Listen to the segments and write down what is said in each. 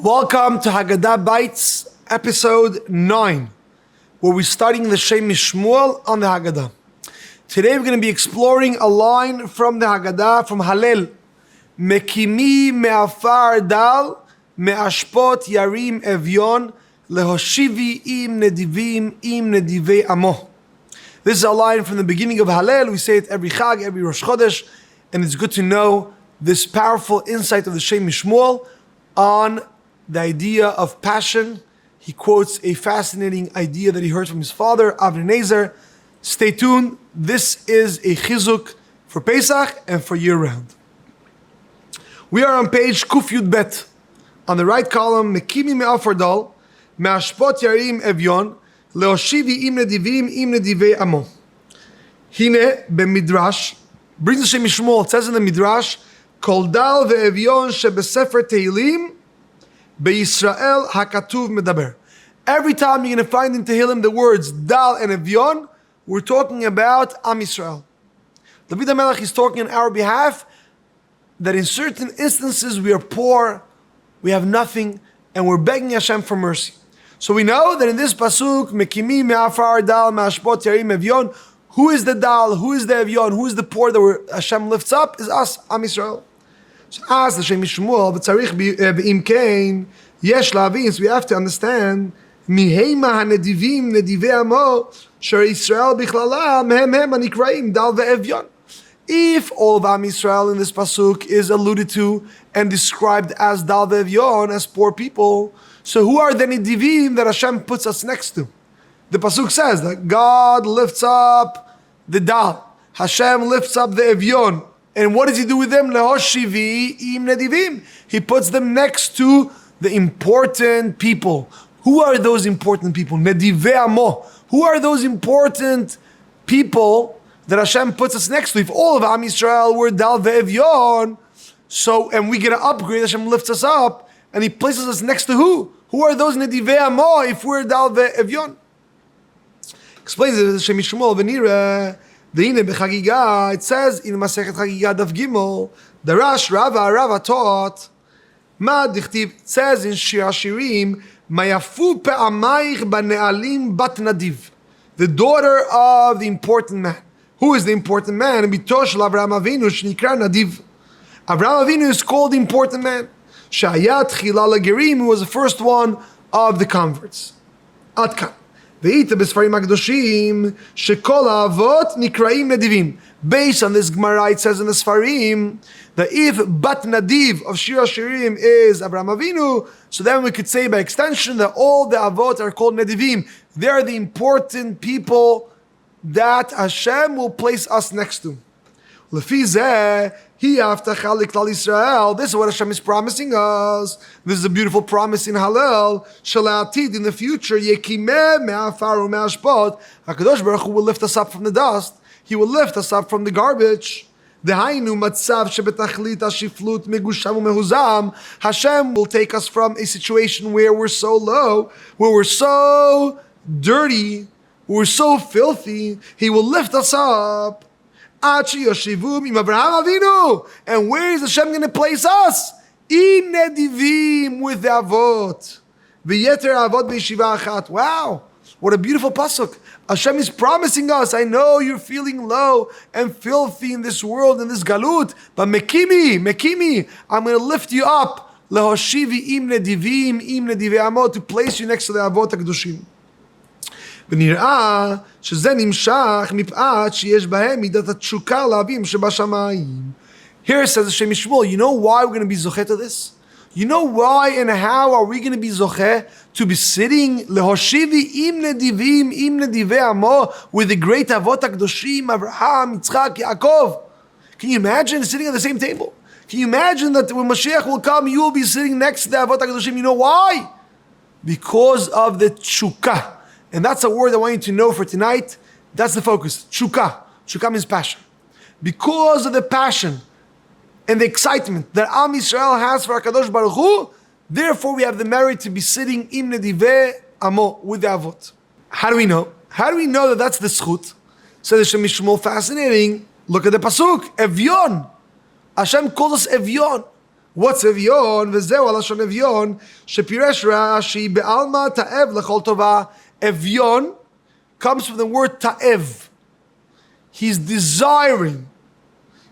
Welcome to Hagadah Bites, episode 9, where we're studying the Shem Mishmuel on the Hagadah. Today we're going to be exploring a line from the Hagadah, from Hallel. Mekimi me'afar dal, me'ashpot yarim evyon, lehoshivi im nedivei amo. This is a line from the beginning of Hallel. We say it every Chag, every Rosh Chodesh, and it's good to know this powerful insight of the Shem Mishmuel on the idea of passion. He quotes a fascinating idea that he heard from his father, Avnei Nezer. Stay tuned. This is a chizuk for Pesach and for year-round. We are on page Kuf Yud Bet. On the right column, Mekimi me'afar dal, me'ashpot yarim evyon, leoshivi im nedivei amo. Hine b'midrash, brings the Shem Mishmuel, it says in the midrash, Kol dal ve'evyon shebesefer Tehillim, Be'Yisrael hakatuv medaber. Every time you're going to find in Tehillim the words Dal and Evyon, we're talking about Am Yisrael. David HaMelech is talking on our behalf that in certain instances we are poor, we have nothing, and we're begging Hashem for mercy. So we know that in this pasuk, Mekimi me'afar dal me'ashpot yarim Evyon, who is the Dal, who is the Evyon, who is the poor that Hashem lifts up, is us, Am Yisrael. So as the Shem Mishmuel, v'tzarich b'imkein, yesh lavin, so we have to understand, mihema hanedivim nedivei amo, sher Yisrael bichlalam, hem anikraim, dal ve'evyon. If all of Am Yisrael in this pasuk is alluded to and described as dal ve'evyon, as poor people, so who are the nedivim that Hashem puts us next to? The pasuk says that God lifts up the dal, Hashem lifts up the evyon. And what does he do with them? Lehoshivi im nedivim. He puts them next to the important people. Who are those important people? Nedivei amo. Who are those important people that Hashem puts us next to? If all of Am Yisrael were dal ve'evyon, so, and we get an upgrade, Hashem lifts us up, and he places us next to who? Who are those nedivei amo if we're dal ve'evyon? Explains it as Shem Mishmuel v'nira. It says in Masechet Chagiga Daf Gimel, the Rava taught, it says in Shir Shiurim, Mayafu pe'amayich b'ne'alim bat nadiv, the daughter of the important man. Who is the important man? Bitosh Avraham Avinu shnikra nadiv. Avraham Avinu is called the important man. Shayat Chilal Gerim, who was the first one of the converts. Atkan. Based on this Gemara, it says in the Sfarim that if Bat Nadiv of Shir Shiurim is Avraham Avinu, so then we could say by extension that all the Avot are called Nedivim. They are the important people that Hashem will place us next to. This is what Hashem is promising us. This is a beautiful promise in Hallel. Shalatid, in the future, Hakadosh Baruch Hu will lift us up from the dust. He will lift us up from the garbage. Hashem will take us from a situation where we're so low, where we're so dirty, we're so filthy. He will lift us up. And where is Hashem going to place us? In nedivim, with the avot. V'yeter avot b'yeshiva achat. Wow, what a beautiful pasuk. Hashem is promising us, I know you're feeling low and filthy in this world, in this galut, but mekimi, I'm going to lift you up. Lehoshivi im nedivei amo, to place you next to the avot HaKadoshim. ונראה שזה נמשך מפאת שיש בהם מידת התשוקה לאבים שבשמיים. Here it says the Shem Mishmuel, you know why we're going to be zocheh to this? You know why and how are we going to be zocheh to be sitting lehoshivi im nedivei amo with the great avot HaKadoshim, Avraham, Yitzchak, Yaakov? Can you imagine sitting at the same table? Can you imagine that when Mashiach will come, you will be sitting next to the avot HaKadoshim? You know why? Because of the tshukah. And that's a word I want you to know for tonight. That's the focus. Tshukah. Tshukah means passion. Because of the passion and the excitement that Am Yisrael has for HaKadosh Baruch Hu, therefore we have the merit to be sitting im nedivei amo, with the avot. How do we know? How do we know that that's the zchut? So the Shem Mishmuel, fascinating. Look at the pasuk. Evyon. Hashem calls us Evyon. What's Evyon? V'zeu alashon Evyon, shepiresh Rashi be'alma ta'ev lechol tova. Evyon comes from the word ta'ev. He's desiring.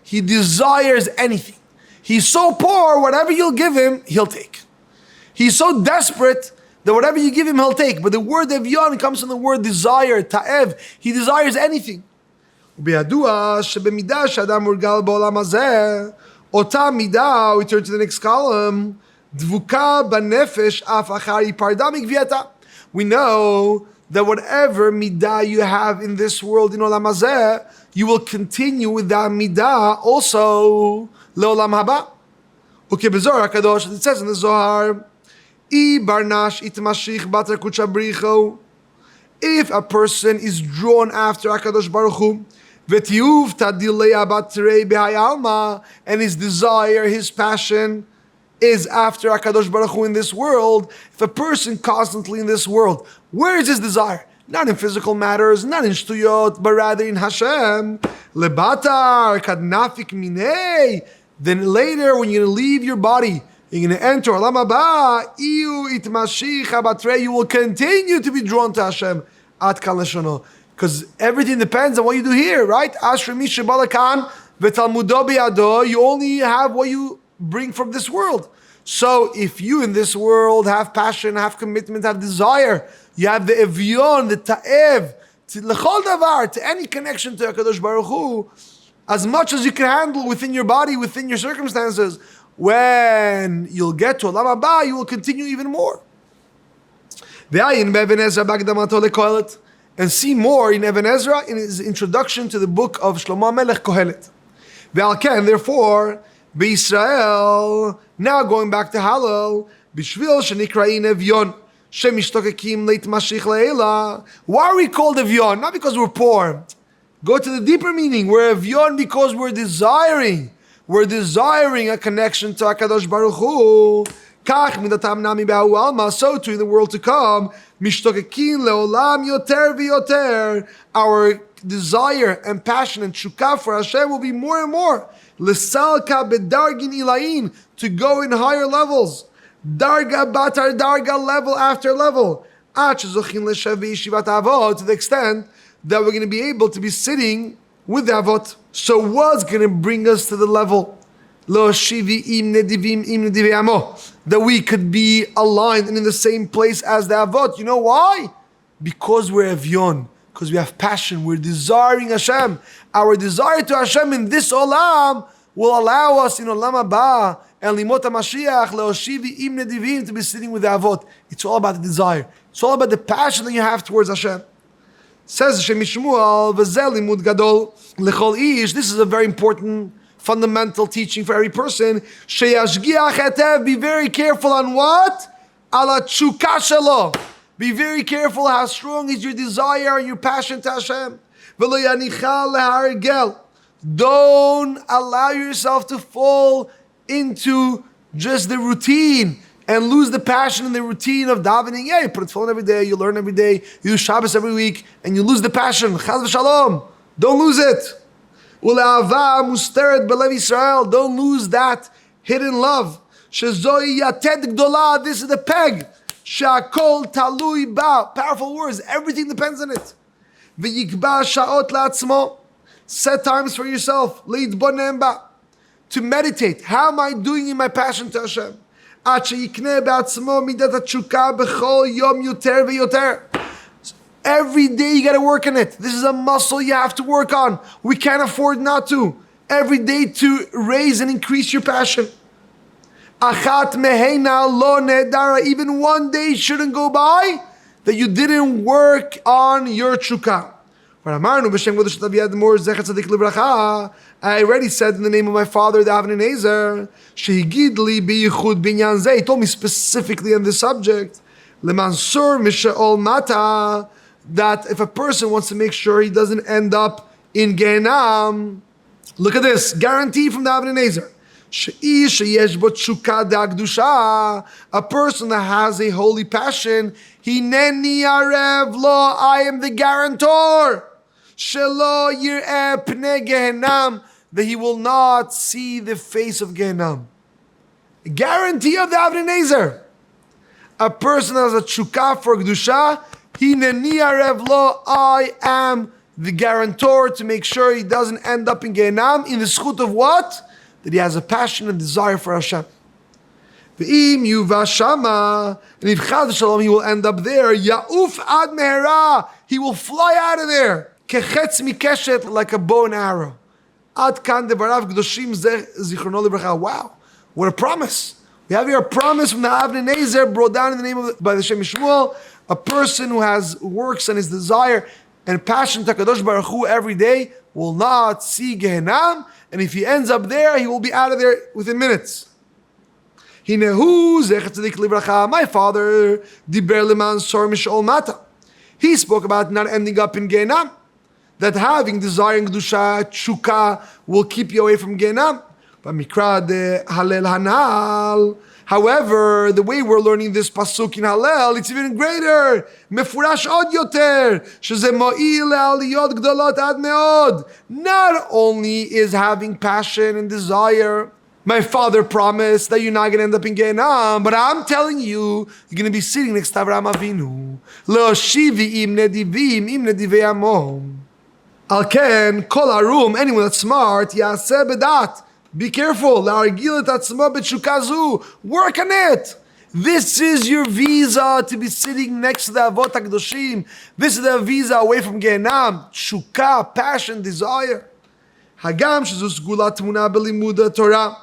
He desires anything. He's so poor, whatever you'll give him, he'll take. He's so desperate that whatever you give him, he'll take. But the word Evyon comes from the word desire, ta'ev. He desires anything. ובידוע שבמידה שאדם מורגל בעולם הזה, אותה מידה, we turn to the next column, דבוקה בנפש אף אחר היפרדה מגבייתה. We know that whatever midah you have in this world, in olam hazeh, you will continue with that midah also leolam haba. Okay, b'Zohar HaKadosh, it says in the Zohar, I barnash itmashich batrakut shabricho. If a person is drawn after HaKadosh Baruch Hu, v'tiyuv tadilei abatrei b'hayalma, and his desire, his passion is after HaKadosh Baruch Hu in this world. If a person constantly in this world, where is his desire? Not in physical matters, not in shtuyot, but rather in Hashem. Lebatar kadnafik minei. Then later, when you're going to leave your body, you're going to enter Olam Haba, iu itmashich habatrei, you will continue to be drawn to Hashem. At kan leshono. Because everything depends on what you do here, right? Ashrei mi shebalakan v'talmudo biyado. You only have what you bring from this world. So if you in this world have passion, have commitment, have desire, you have the evyon, the ta'ev, to l'chol davar, to any connection to HaKadosh Baruch Hu, as much as you can handle within your body, within your circumstances, when you'll get to Olam Haba, you will continue even more. And see more in Even Ezra in his introduction to the book of Shlomo Melech Kohelet. Therefore, Israel, now going back to Hallel, Bishvil shenikrain Evyon, shemishtokekim leitmashich leila. Why are we called Evyon? Not because we're poor. Go to the deeper meaning. We're Evyon because we're desiring. We're desiring a connection to HaKadosh Baruch Hu. Kach midatam nami ba'u alma. So too in the world to come, mishtokekim leolam yoter v'yoter. Our desire and passion and shukah for Hashem will be more and more. L'salka bedargin ilayin, to go in higher levels. Darga batar darga, level after level. To the extent that we're going to be able to be sitting with the avot. So what's going to bring us to the level that we could be aligned and in the same place as the avot? You know why? Because we're evyon. Because we have passion, we're desiring Hashem. Our desire to Hashem in this olam will allow us in olam haba and limot HaMashiach leoshivi im nedivim, to be sitting with the avot. It's all about the desire. It's all about the passion that you have towards Hashem. Says Shem Mishmuel, v'zeh limud gadol lechol ish. This is a very important fundamental teaching for every person. Sheyashgiach etev, be very careful on what? Ala tshuka shelo. Be very careful how strong is your desire and your passion to Hashem. Don't allow yourself to fall into just the routine and lose the passion in the routine of davening. Yeah, you put a tefillin every day, you learn every day, you do Shabbos every week, and you lose the passion. Chaz v'shalom. Don't lose it. Don't lose that hidden love. This is the peg. Shakol talui ba. Powerful words. Everything depends on it. V'yikba sha'ot la'atzmo. Set times for yourself. Leidbonem ba. To meditate. How am I doing in my passion to Hashem? Ad sheyikneh ba'atzmo midat ha'tshuka b'chol yom yoter v'yoter. Every day you got to work on it. This is a muscle you have to work on. We can't afford not to. Every day to raise and increase your passion. Achat meheina lo nedara. Even one day shouldn't go by that you didn't work on your tshuka. I already said in the name of my father, the Avnei Nezer, shehigid li biychud binyan zeh. He told me specifically on this subject, lemansur mishaol mata, that if a person wants to make sure he doesn't end up in Gehenam, look at this, guarantee from the Avnei Nezer. A person that has a holy passion, hineni arev lo, I am the guarantor, shelo yireh pnei Gehenam, that he will not see the face of Gehenam. Guarantee of the Avnei Nezer. A person has a tshuka for Kedusha, Hineni Arev Lo, I am the guarantor to make sure he doesn't end up in Gehenam, in the schut of what? That he has a passion and desire for Hashem. Ve'im yuva shama, and if chad shalom he will end up there, Ya'uf ad mehera, he will fly out of there, kechetz mikeshet, like a bow and arrow. Ad kan devarav kedoshim zichrono livracha. Wow, what a promise. We have here a promise from the Avnei Nezer brought down in the name of by the Shem Mishmuel, a person who has works and his desire and passion to Kadosh Baruch Hu every day will not see Gehenam, and if he ends up there, he will be out of there within minutes. Hinehu zecher tzadik livracha. My father diber leman sor mishol mata. He spoke about not ending up in Gehenam, that having desire in Kedusha, tshuka, will keep you away from Gehenam. Mikra de Halel Hanal. However, the way we're learning this pasuk in Halel, it's even greater. Mefurash od yoter, sheze mo'il aliyot gdolot ad meod. Not only is having passion and desire, my father promised that you're not going to end up in Gehenam, but I'm telling you, you're going to be sitting next to Avraham Avinu. Lo shivi im nedivim im nedivei amom. Alken kol harum, anyone that's smart, yaseh bedat. Be careful. Work on it. This is your visa to be sitting next to the Avot HaKadoshim. This is the visa away from Gehenam. Tshuka, passion, desire. Hagam shezu sgula tmuna belimud Torah.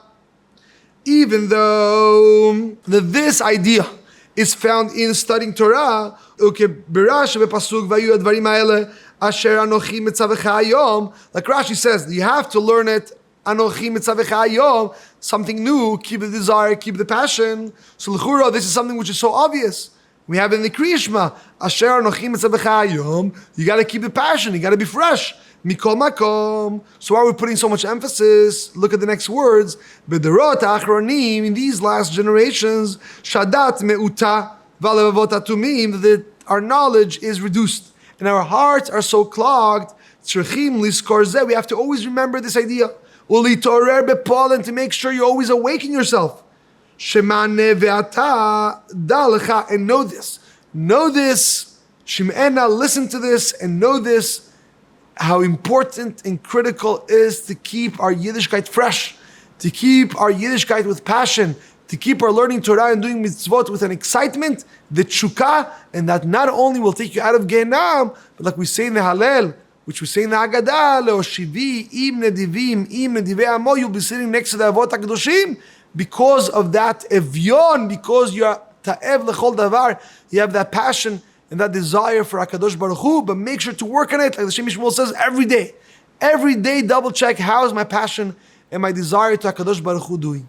Even though this idea is found in studying Torah, like Rashi says, you have to learn it. Something new, keep the desire, keep the passion. So l'chura, this is something which is so obvious. We have it in the Kriya Shema. Asher anochi mitzavecha hayom. You got to keep the passion. You got to be fresh. Mikol makom. So why are we putting so much emphasis? Look at the next words. B'derot ha'achronim, in these last generations, shadat me'uta v'alevavot atumim, that our knowledge is reduced and our hearts are so clogged. Tzrichim liskor zeh. We have to always remember this idea. Ulitorer bepol, and to make sure you always awaken yourself. Shemane ve'ata dalecha, and know this. Know this. Shem'ena, listen to this and know this. How important and critical is to keep our Yiddishkeit fresh, to keep our Yiddishkeit with passion, to keep our learning Torah and doing mitzvot with an excitement, the tshuka, and that not only will take you out of Gehenam, but like we say in the Hallel, which we say in the Hagadah, le'oshivi im nedivim im nedivei amo, you'll be sitting next to the Avot HaKadoshim because of that evyon, because you're ta'ev lechol davar, you have that passion and that desire for HaKadosh Baruch Hu, but make sure to work on it, like the Shem Mishmuel says, every day. Every day double check, how is my passion and my desire to HaKadosh Baruch Hu doing?